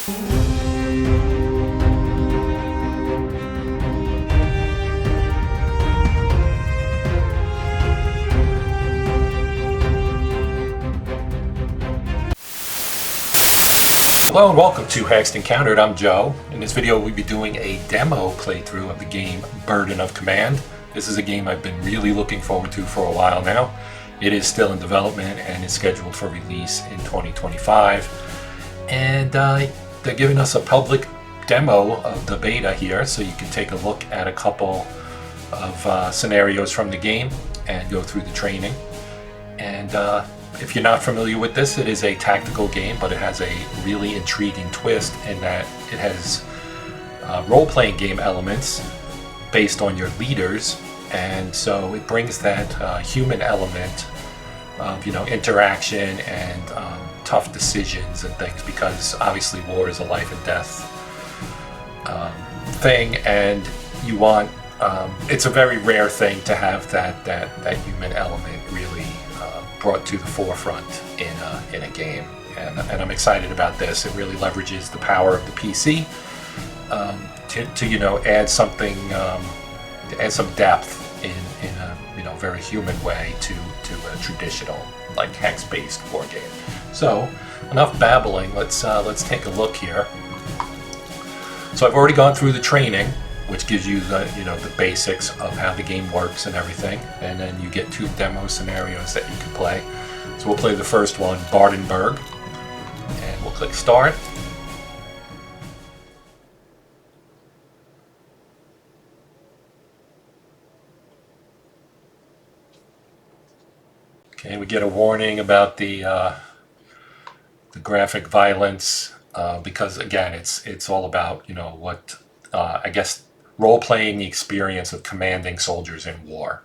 Hello and welcome to Hexed Encountered. I'm Joe. In this video we'll be doing a demo playthrough of the game Burden of Command. This is a game I've been really looking forward to for a while now. It is still in development and is scheduled for release in 2025. And they're giving us a public demo of the beta here, so you can take a look at a couple of scenarios from the game and go through the training. And if you're not familiar with this, it is a tactical game, but it has a really intriguing twist in that it has role-playing game elements based on your leaders, and so it brings that human element of interaction and tough decisions and things, because obviously war is a life and death thing, and you want it's a very rare thing to have that human element really brought to the forefront in a game, and I'm excited about this. It really leverages the power of the PC to add something, to add some depth in a very human way to a traditional like hex-based wargame. So enough babbling. Let's take a look here. So I've already gone through the training, which gives you the basics of how the game works and everything, and then you get 2 demo scenarios that you can play. So we'll play the first one, Bardenberg, and we'll click Start. Okay, we get a warning about the graphic violence, because again, it's all about what I guess role-playing the experience of commanding soldiers in war.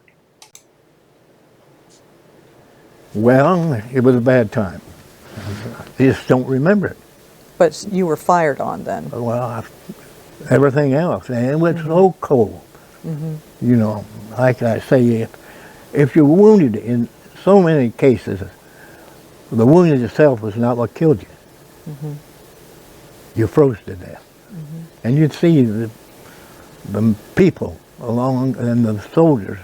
Well, it was a bad time. I just don't remember it. But you were fired on then? Well, everything else, and it was so cold. Like I say, if you're wounded, in so many cases, the wound itself was not what killed you. You froze to death. And you'd see the people along, and the soldiers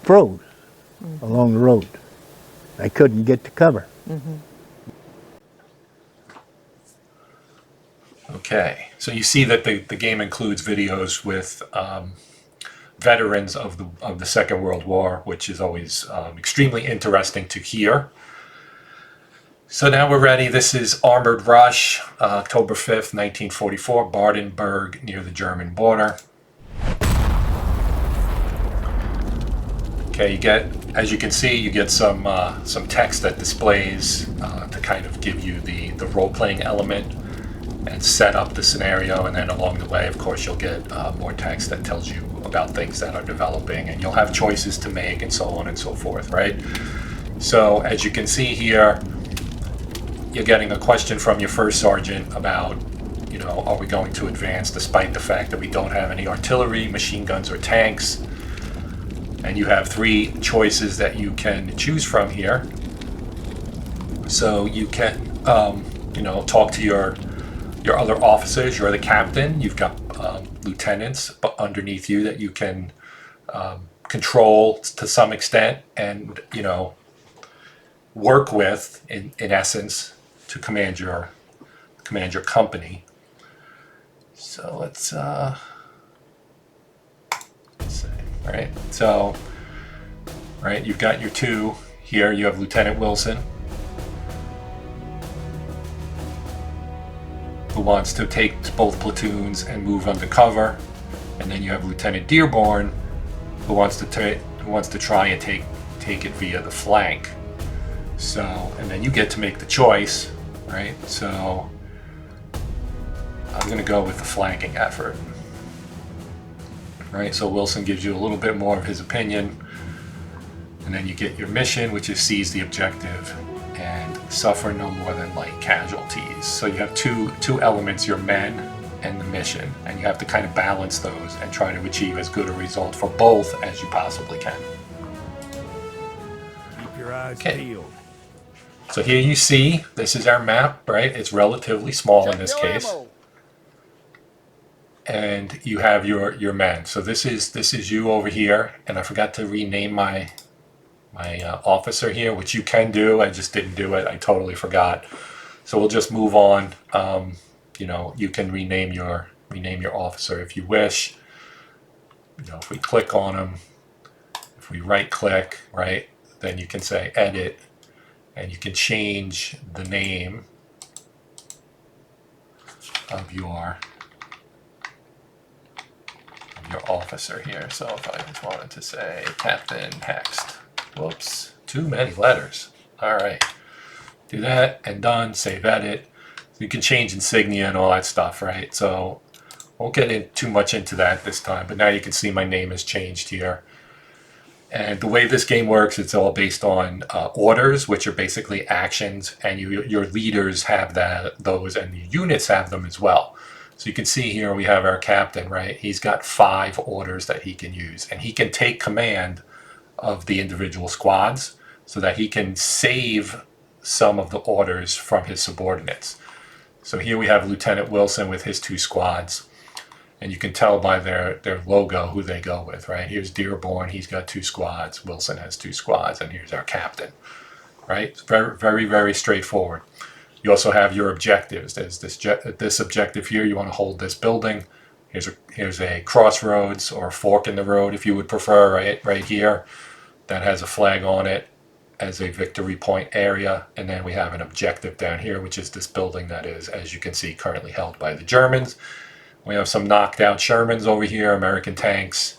froze along the road. They couldn't get to cover. Okay, so you see that the game includes videos with veterans of the Second World War, which is always extremely interesting to hear. So now we're ready. This is Armored Rush, October 5th, 1944, Bardenberg, near the German border. Okay, as you can see, you get some text that displays to kind of give you the role-playing element and set up the scenario, and then along the way, of course, you'll get more text that tells you about things that are developing, and you'll have choices to make and so on and so forth, right? So as you can see here, you're getting a question from your first sergeant about, are we going to advance despite the fact that we don't have any artillery, machine guns, or tanks? And you have 3 choices that you can choose from here. So you can, talk to your other officers. You're the captain. You've got lieutenants underneath you that you can control to some extent, and work with in essence to command your company. So let's see. All right. So you've got your 2 here. You have Lieutenant Wilson, who wants to take both platoons and move undercover, and then you have Lieutenant Dearborn, who wants to try and take it via the flank. So, and then you get to make the choice, right? So I'm going to go with the flanking effort. Right, so Wilson gives you a little bit more of his opinion, and then you get your mission, which is seize the objective and suffer no more than light casualties. So you have two elements, your men and the mission, and you have to kind of balance those and try to achieve as good a result for both as you possibly can. Keep your eyes Okay. peeled. So here you see, this is our map, right? It's relatively small in this case. And you have your men. So this is you over here, and I forgot to rename my officer here, which you can do. I just didn't do it. I totally forgot. So we'll just move on. You know, you can rename your officer if you wish. You know, if we click on him, if we right click, right, then you can say edit, and you can change the name of your officer here. So if I just wanted to say Captain Hext, whoops, too many letters. All right, do that and done. Save edit. You can change insignia and all that stuff, right? So won't get in too much into that this time, but now you can see my name has changed here. And the way this game works, it's all based on orders, which are basically actions, and your leaders have those, and the units have them as well. So you can see here we have our captain, right? He's got 5 orders that he can use, and he can take command of the individual squads so that he can save some of the orders from his subordinates. So here we have Lieutenant Wilson with his 2 squads, and you can tell by their logo who they go with, right? Here's Dearborn, he's got 2 squads. Wilson has 2 squads, and here's our captain, right? It's very, very, very straightforward. You also have your objectives. There's this objective here. You want to hold this building. Here's a crossroads or a fork in the road, if you would prefer, right here. That has a flag on it as a victory point area. And then we have an objective down here, which is this building that is, as you can see, currently held by the Germans. We have some knocked out Shermans over here, American tanks.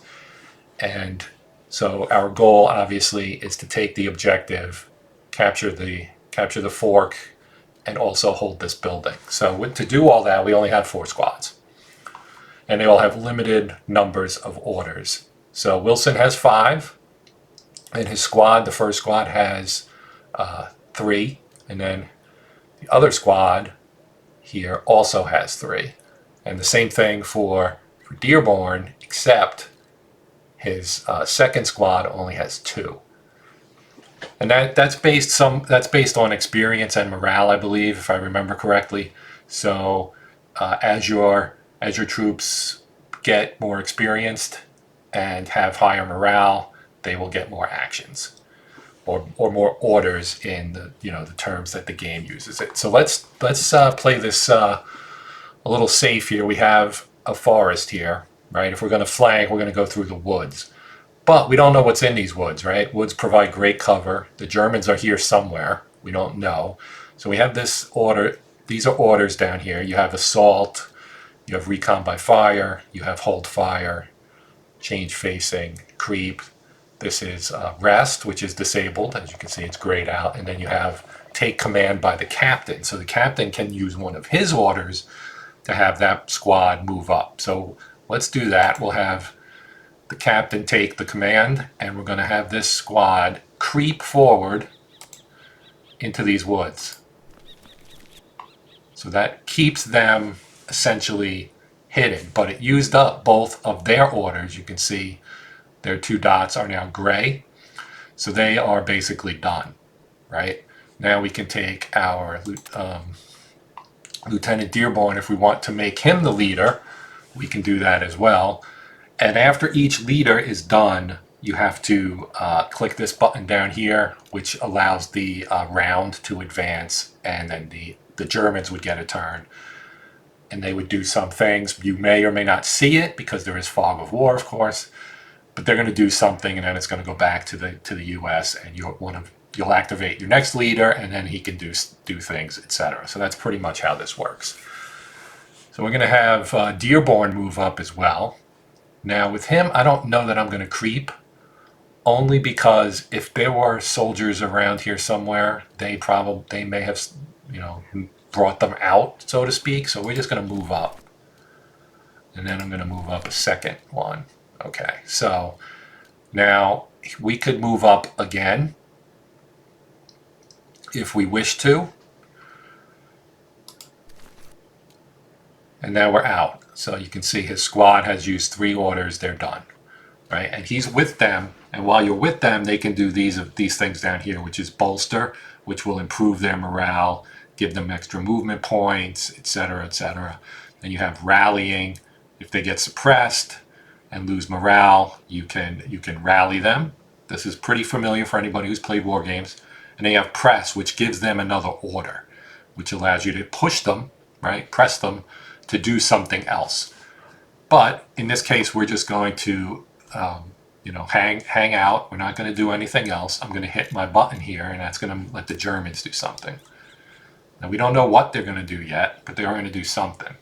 And so our goal, obviously, is to take the objective, capture the fork, and also hold this building. So to do all that, we only have 4 squads. And they all have limited numbers of orders. So Wilson has 5, and his squad, the first squad, has 3, and then the other squad here also has 3. And the same thing for Dearborn, except his second squad only has 2. And that's based on experience and morale, I believe, if I remember correctly. So as your troops get more experienced and have higher morale, they will get more actions or more orders in the terms that the game uses it. So let's play this a little safe here. We have a forest here, right? If we're going to flank, we're going to go through the woods. But we don't know what's in these woods, right? Woods provide great cover. The Germans are here somewhere. We don't know. So we have this order. These are orders down here. You have assault. You have recon by fire. You have hold fire. Change facing. Creep. This is rest, which is disabled. As you can see, it's grayed out. And then you have take command by the captain. So the captain can use one of his orders to have that squad move up. So let's do that. We'll have the captain take the command, and we're going to have this squad creep forward into these woods. So that keeps them essentially hidden, but it used up both of their orders. You can see their 2 dots are now gray, so they are basically done, right? Now we can take our Lieutenant Dearborn. If we want to make him the leader, we can do that as well. And after each leader is done, you have to click this button down here, which allows the round to advance, and then the Germans would get a turn. And they would do some things. You may or may not see it because there is fog of war, of course, but they're going to do something, and then it's going to go back to the U.S. and you'll activate your next leader, and then he can do things, etc. So that's pretty much how this works. So we're going to have Dearborn move up as well. Now with him, I don't know that I'm going to creep, only because if there were soldiers around here somewhere, they may have, brought them out, so to speak. So we're just going to move up, and then I'm going to move up a second one. Okay, so now we could move up again if we wish to, and now we're out. So you can see his squad has used 3 orders. They're done, right? And he's with them. And while you're with them, they can do these things down here, which is bolster, which will improve their morale, give them extra movement points, etc., etc. Then you have rallying. If they get suppressed and lose morale, you can rally them. This is pretty familiar for anybody who's played war games. And they have press, which gives them another order, which allows you to push them, right? Press them to do something else. But in this case, we're just going to, hang out. We're not going to do anything else. I'm going to hit my button here, and that's going to let the Germans do something. Now, we don't know what they're going to do yet, but they are going to do something.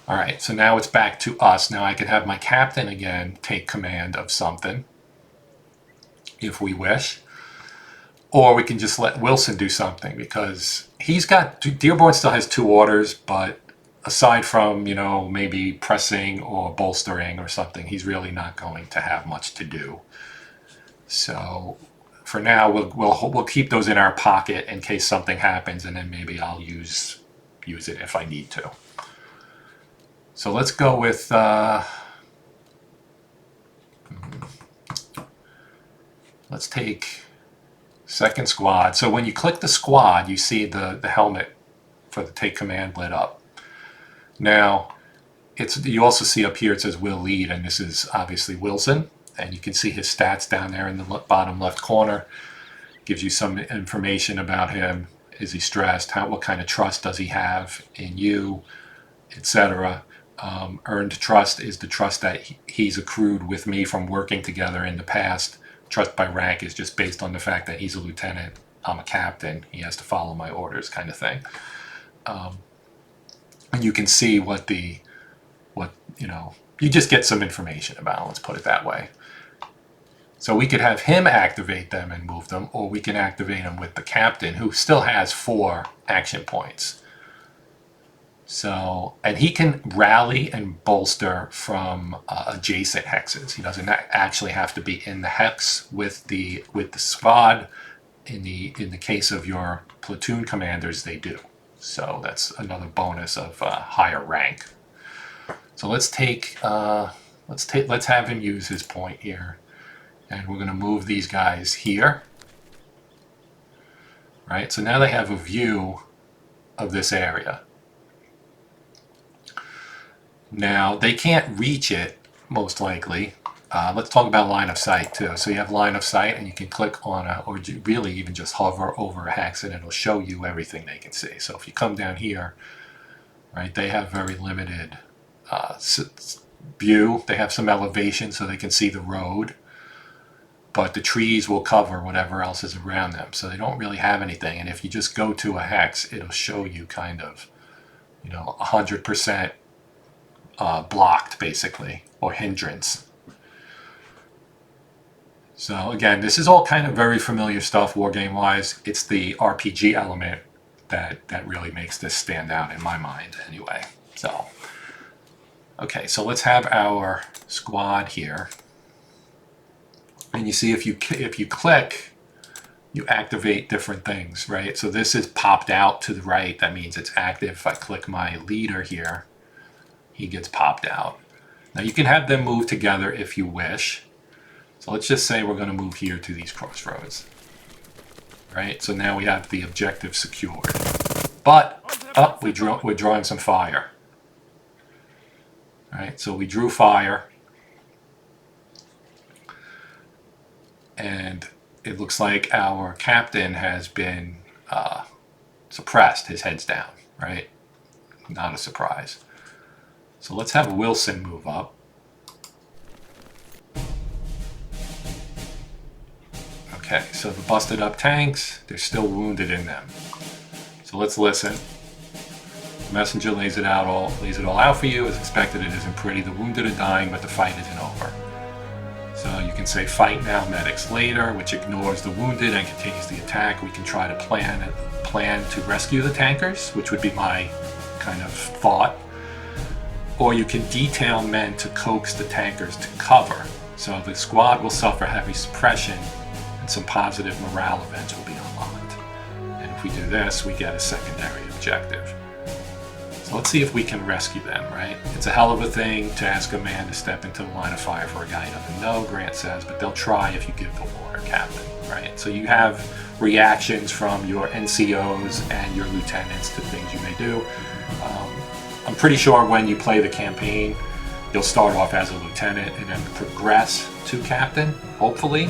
All right, so now it's back to us. Now I could have my captain again take command of something, if we wish. Or we can just let Wilson do something, because Dearborn still has 2 orders, but aside from, maybe pressing or bolstering or something, he's really not going to have much to do. So for now, we'll keep those in our pocket in case something happens, and then maybe I'll use it if I need to. So let's go with let's take second squad. So when you click the squad, you see the helmet for the take command lit up. Now, you also see up here it says will lead, and this is obviously Wilson, and you can see his stats down there in the bottom left corner. Gives you some information about him. Is he stressed? What kind of trust does he have in you, etc. Earned trust is the trust that he's accrued with me from working together in the past. Trust by rank is just based on the fact that he's a lieutenant, I'm a captain, he has to follow my orders, kind of thing. And you can see you just get some information about him, let's put it that way. So we could have him activate them and move them, or we can activate them with the captain, who still has 4 action points. So, and he can rally and bolster from adjacent hexes. He doesn't actually have to be in the hex with the squad. In the case of your platoon commanders, they do. So that's another bonus of higher rank. So let's have him use his point here, and we're going to move these guys here. Right. So now they have a view of this area. Now, they can't reach it, most likely. Let's talk about line of sight, too. So you have line of sight, and you can click on or really even just hover over a hex, and it'll show you everything they can see. So if you come down here, right, they have very limited view. They have some elevation, so they can see the road. But the trees will cover whatever else is around them. So they don't really have anything. And if you just go to a hex, it'll show you kind of, 100%. Blocked, basically, or hindrance. So again, this is all kind of very familiar stuff, wargame wise. It's the RPG element that really makes this stand out in my mind, anyway. So, okay, so let's have our squad here, and you see if you click, you activate different things, right? So this is popped out to the right. That means it's active. If I click my leader here, he gets popped out. Now you can have them move together if you wish. So let's just say we're going to move here to these crossroads. Right? So now we have the objective secured. But, we're drawing some fire. Alright, so we drew fire. And it looks like our captain has been suppressed. His head's down, right? Not a surprise. So let's have Wilson move up. Okay, so the busted up tanks, they're still wounded in them. So let's listen. The messenger lays it all out for you. As expected, it isn't pretty. The wounded are dying, but the fight isn't over. So you can say fight now, medics later, which ignores the wounded and continues the attack. We can try to plan to rescue the tankers, which would be my kind of thought. Or you can detail men to coax the tankers to cover. So the squad will suffer heavy suppression and some positive morale events will be unlocked. And if we do this, we get a secondary objective. So let's see if we can rescue them, right? It's a hell of a thing to ask a man to step into the line of fire for a guy he doesn't know, Grant says, but they'll try if you give the order, Captain, right? So you have reactions from your NCOs and your lieutenants to things you may do. I'm pretty sure when you play the campaign, you'll start off as a lieutenant and then progress to captain, hopefully.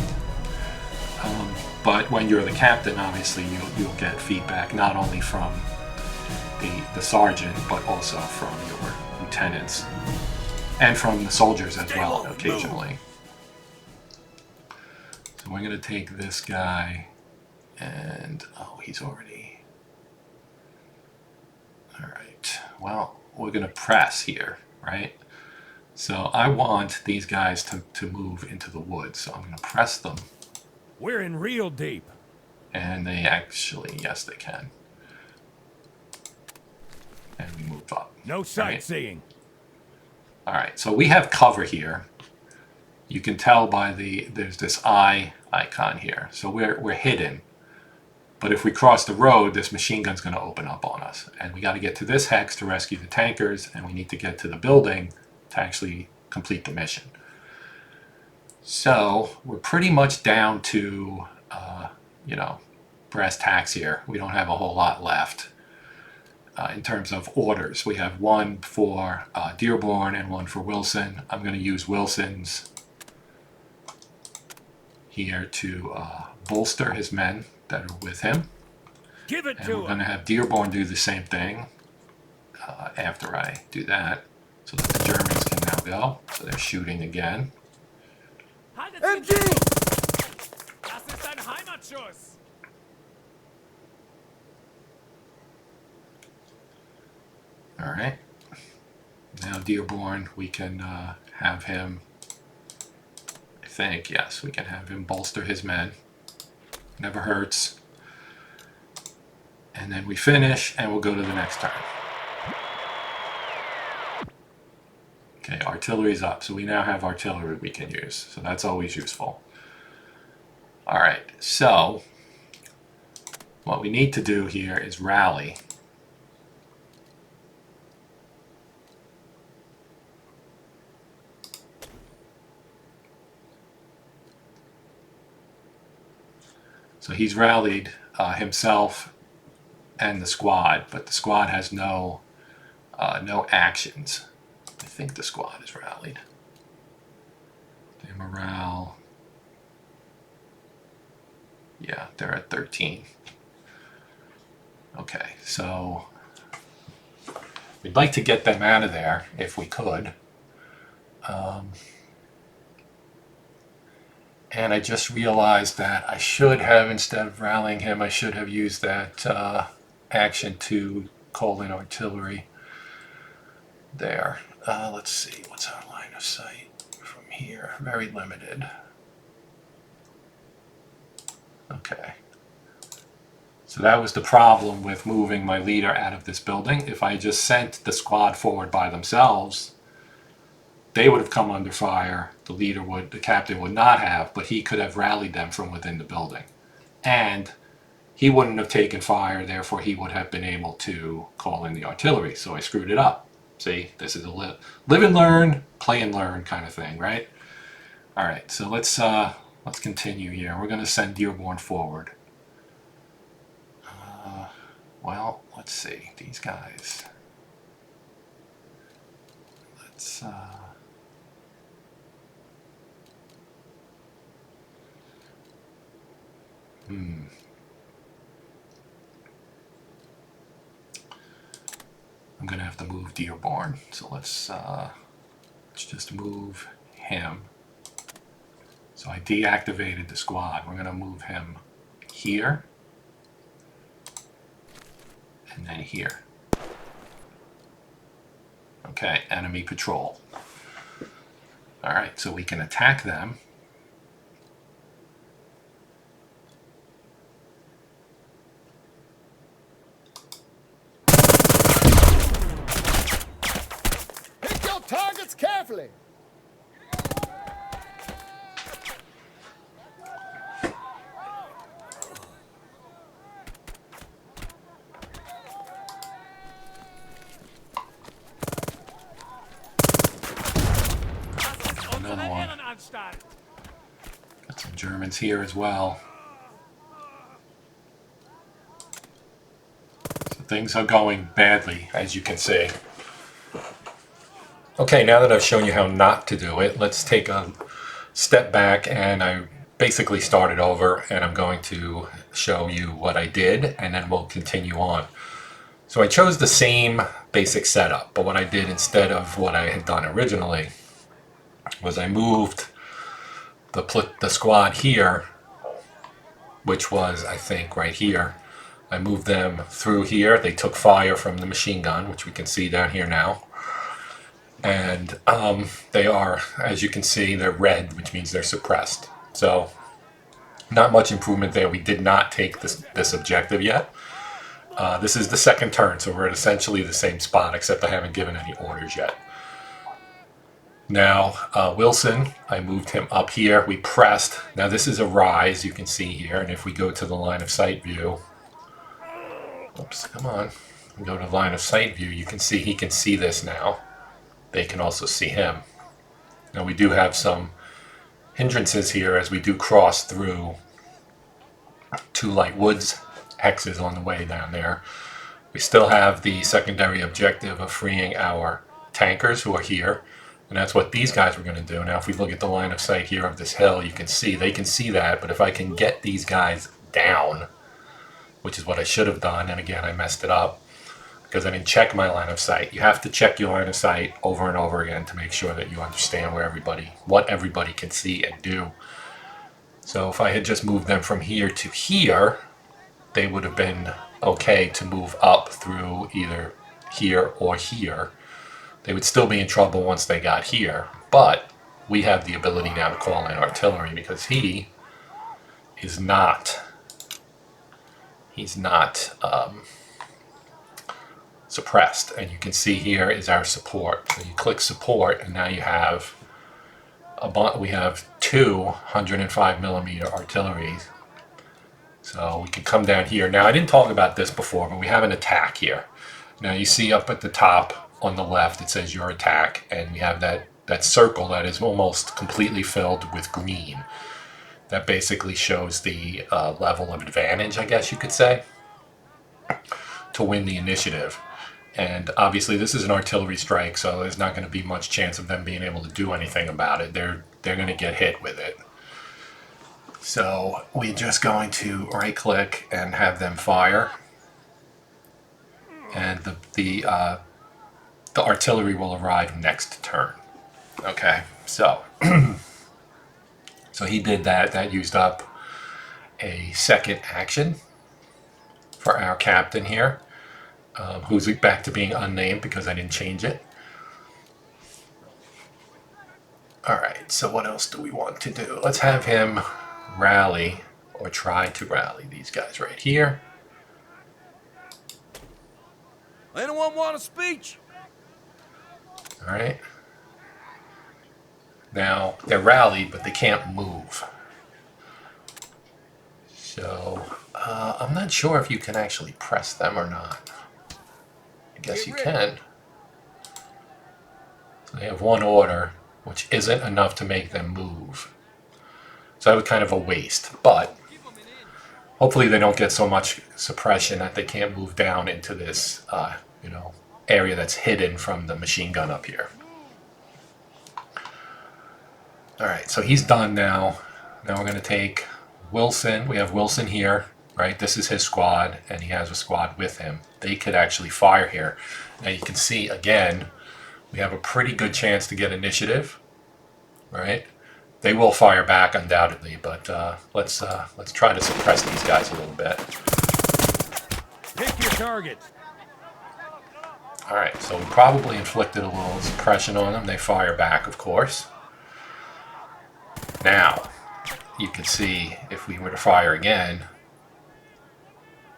But when you're the captain, obviously you'll get feedback not only from the sergeant, but also from your lieutenants and from the soldiers as well, occasionally. So we're going to take this guy and, oh, he's already, all right, well, we're going to press here, right? So I want these guys to move into the woods, so I'm going to press them. We're in real deep. And they actually, yes, they can. And we move up. No sightseeing. All right, so we have cover here. You can tell by there's this eye icon here. So we're hidden. But if we cross the road, this machine gun's going to open up on us. And we got to get to this hex to rescue the tankers, and we need to get to the building to actually complete the mission. So we're pretty much down to, you know, brass tacks here. We don't have a whole lot left. In terms of orders, we have one for Dearborn and one for Wilson. I'm going to use Wilson's here to bolster his men that are with him. Give it and to we're going to have Dearborn do the same thing after I do that, so that the Germans can now go. So they're shooting again. MG! Das ist ein Heimatschuss! All right. Now Dearborn, we can have him, I think, yes, we can have him bolster his men. Never hurts. And then we finish, and we'll go to the next turn. Okay, artillery's up, so we now have artillery we can use, so that's always useful. All right, so what we need to do here is rally. So he's rallied himself and the squad, but the squad has no actions. I think the squad is rallied. Their morale, yeah, they're at 13. Okay, so we'd like to get them out of there if we could. And I just realized that I should have, instead of rallying him, I should have used that action to call in artillery there. Let's see, what's our line of sight from here? Very limited. Okay. So that was the problem with moving my leader out of this building. If I just sent the squad forward by themselves, they would have come under fire. The captain would not have, but he could have rallied them from within the building. And he wouldn't have taken fire, therefore he would have been able to call in the artillery. So I screwed it up. See, this is a live and learn, play and learn kind of thing, right? All right, so let's continue here. We're going to send Dearborn forward. Well, let's see, these guys. Let's I'm gonna have to move Dearborn, so let's just move him. So I deactivated the squad. We're gonna move him here and then here. Okay, enemy patrol. All right, so we can attack them. Pick your targets carefully. Another one. Got some Germans here as well. things are going badly, as you can see. Okay, now that I've shown you how not to do it, let's take a step back, and I basically started over, and I'm going to show you what I did, and then we'll continue on. So I chose the same basic setup, but what I did instead of what I had done originally was I moved the squad here, which was, I think, right here. I moved them through here. They took fire from the machine gun, which we can see down here now. And they are, as you can see, they're red, which means they're suppressed. So not much improvement there. We did not take this objective yet. This is the second turn, so we're at essentially the same spot, except I haven't given any orders yet. Now, Wilson, I moved him up here. We pressed. Now this is a rise, you can see here, and if we go to the line of sight view, oops, come on, we go to line of sight view, you can see he can see this now. They can also see him. Now we do have some hindrances here as we do cross through 2 light woods hexes on the way down there. We still have the secondary objective of freeing our tankers who are here, and that's what these guys were going to do. Now if we look at the line of sight here of this hill, you can see they can see that, but if I can get these guys down, which is what I should have done, and again I messed it up because I didn't check my line of sight. You have to check your line of sight over and over again to make sure that you understand what everybody can see and do. So if I had just moved them from here to here, they would have been okay to move up through either here or here. They would still be in trouble once they got here, but we have the ability now to call in artillery because he's not suppressed. And you can see here is our support. So you click support, and now you have we have 2 105mm artillery. So we can come down here. Now I didn't talk about this before, but we have an attack here. Now you see up at the top on the left it says your attack, and we have that circle that is almost completely filled with green. That basically shows the level of advantage, I guess you could say, to win the initiative. And obviously this is an artillery strike, so there's not going to be much chance of them being able to do anything about it. They're going to get hit with it. So we're just going to right click and have them fire, and the artillery will arrive next turn. Okay, so so he did that. That used up a second action for our captain here, who's back to being unnamed because I didn't change it. Alright, so what else do we want to do? Let's have him rally, or try to rally, these guys right here. Anyone want a speech? Alright. Now, they're rallied, but they can't move. So, I'm not sure if you can actually press them or not. I guess you can. So they have 1 order, which isn't enough to make them move. So that was kind of a waste, but hopefully they don't get so much suppression that they can't move down into this, area that's hidden from the machine gun up here. Alright, so he's done now. Now we're going to take Wilson. We have Wilson here, right? This is his squad, and he has a squad with him. They could actually fire here. Now you can see, again, we have a pretty good chance to get initiative, right? They will fire back undoubtedly, but let's try to suppress these guys a little bit. Pick your target. Alright, so we probably inflicted a little suppression on them. They fire back, of course. Now, you can see if we were to fire again,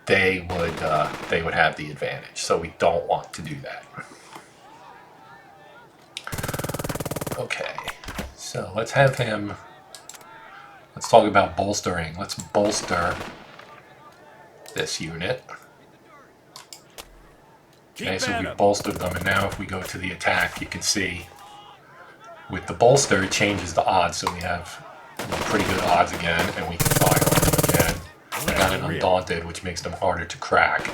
they would have the advantage. So we don't want to do that. Okay, so let's have him. Let's talk about bolstering. Let's bolster this unit. Okay, so we bolstered them, and now if we go to the attack, you can see with the bolster it changes the odds, so we have pretty good odds again, and we can fire on them again. I got an undaunted, which makes them harder to crack.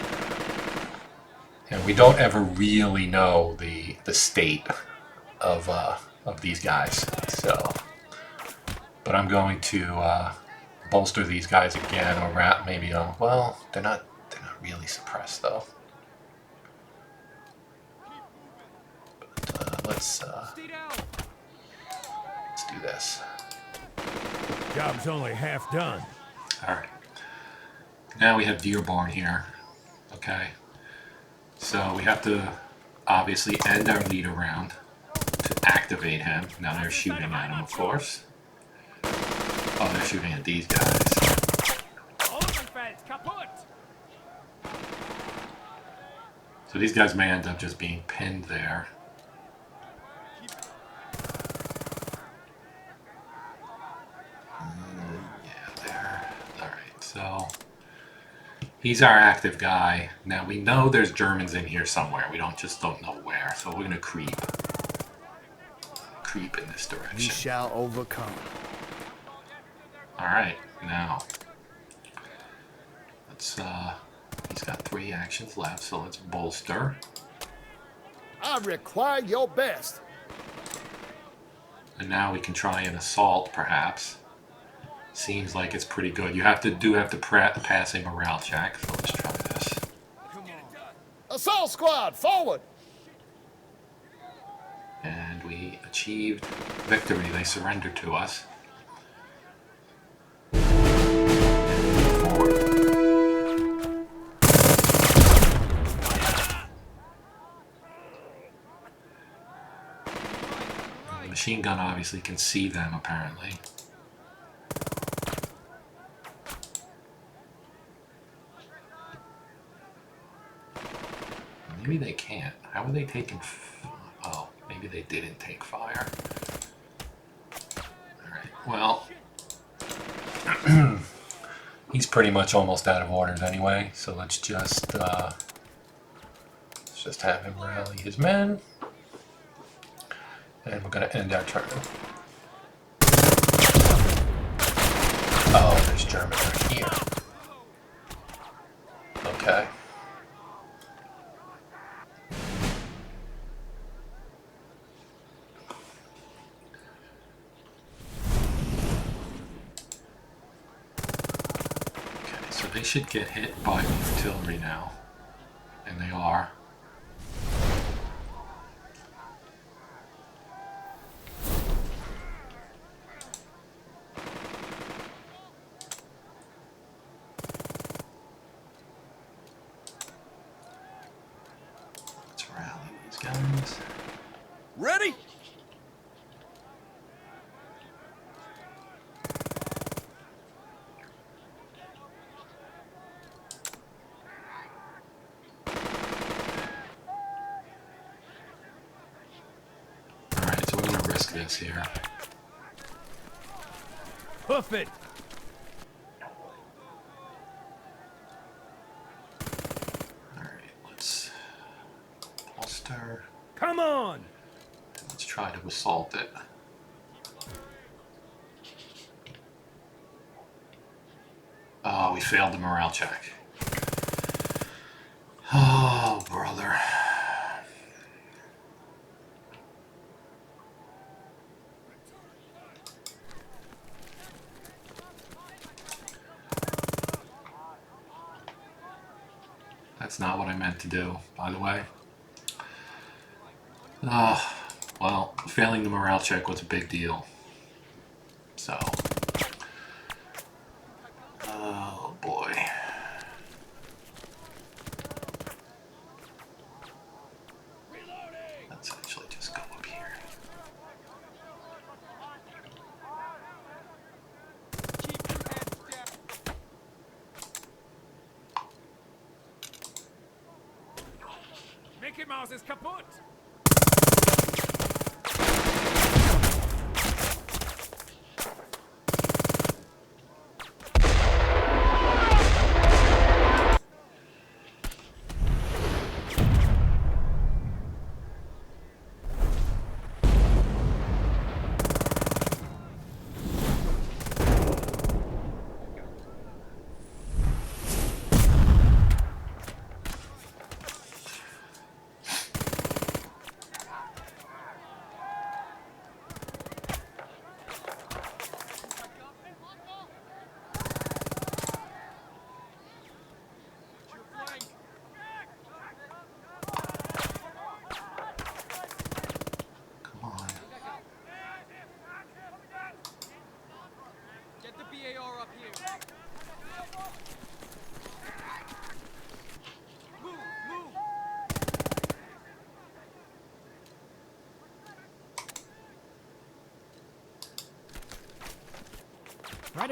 And we don't ever really know the state of these guys. So, but I'm going to bolster these guys again, or maybe well, they're not really suppressed though. But let's do this. Job's only half done. All right. Now we have Dearborn here. Okay. So we have to obviously end our lead round to activate him. Now they're shooting at him, of course. Oh, they're shooting at these guys. So these guys may end up just being pinned there. Yeah, there. Alright, so he's our active guy. Now we know there's Germans in here somewhere. We don't know where. So we're gonna creep in this We direction. shall overcome. Alright, now let's he's got 3 actions left, so let's bolster. I require your best. And now we can try an assault, perhaps. Seems like it's pretty good. You have to pass a morale check, so let's try this. Assault squad, forward. And we achieved victory. They surrendered to us. Forward. The machine gun obviously can see them, apparently. Maybe they can't. How are they taking... Oh, maybe they didn't take fire. Alright, well... he's pretty much almost out of orders anyway, so let's just have him rally his men. And we're going to end our turn. Oh, there's German right here. Okay. So they should get hit by the artillery now. And they are. Let's rally these guys. Ready? Alright, so we're going to risk this here. Hoof it. Alright, let's bolster. Come on. Let's try to assault it. Oh, we failed the morale check. Oh, brother. That's not what I meant to do, by the way. Well, failing the morale check was a big deal. So. Oh, boy. Let's actually just go up here. Mickey Mouse ist kaputt.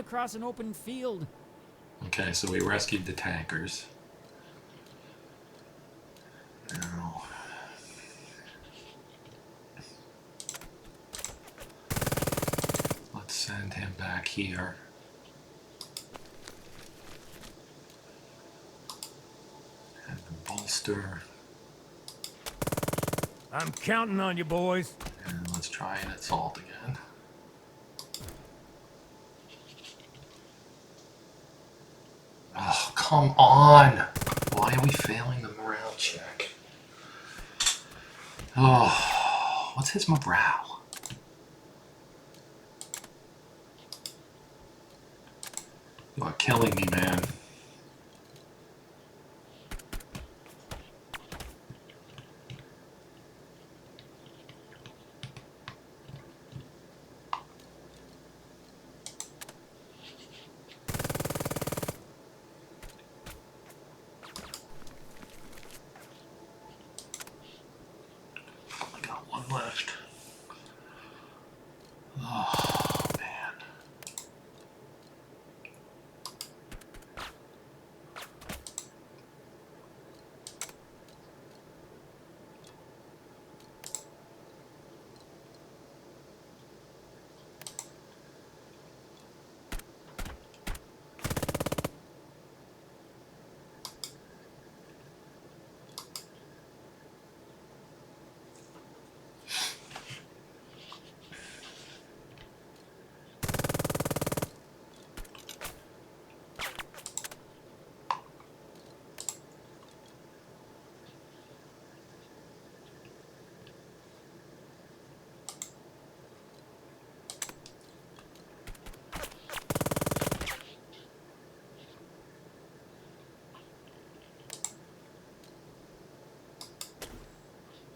across an open field. Okay, so we rescued the tankers. Now, let's send him back here. And the bolster. I'm counting on you, boys. And let's try an assault again. Oh, come on! Why are we failing the morale check? Oh, what's his morale? You are killing me, man. I got one left. Oh, man.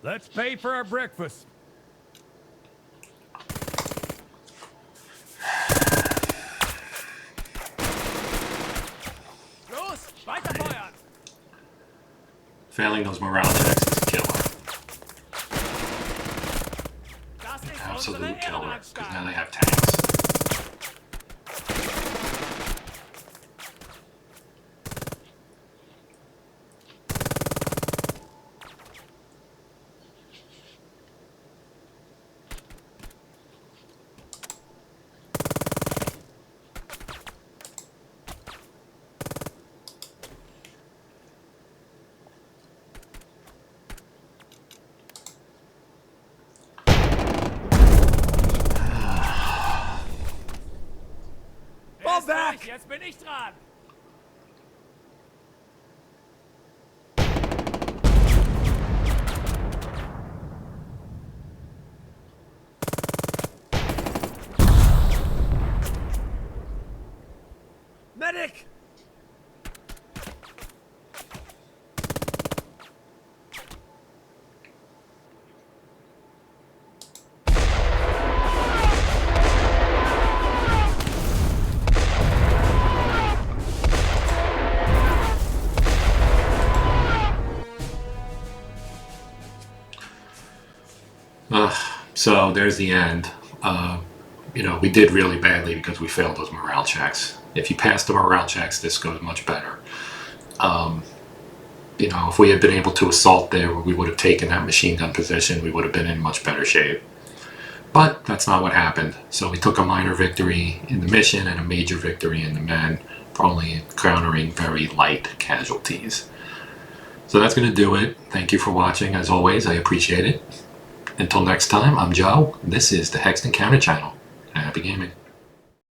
Let's pay for our breakfast. Los, weiterfeuern! Failing those morale checks is a killer. Das ist Absolute unsere killer. Because now Ehrenanstalt. they have tanks. Erst durch, jetzt bin ich dran. Medic! So there's the end. You know, we did really badly because we failed those morale checks. If you pass the morale checks, this goes much better. You know, if we had been able to assault there, we would have taken that machine gun position. We would have been in much better shape. But that's not what happened. So we took a minor victory in the mission and a major victory in the men for only encountering very light casualties. So that's going to do it. Thank you for watching. As always, I appreciate it. Until next time, I'm Joe. This is the Hexed Encounter channel. Happy gaming.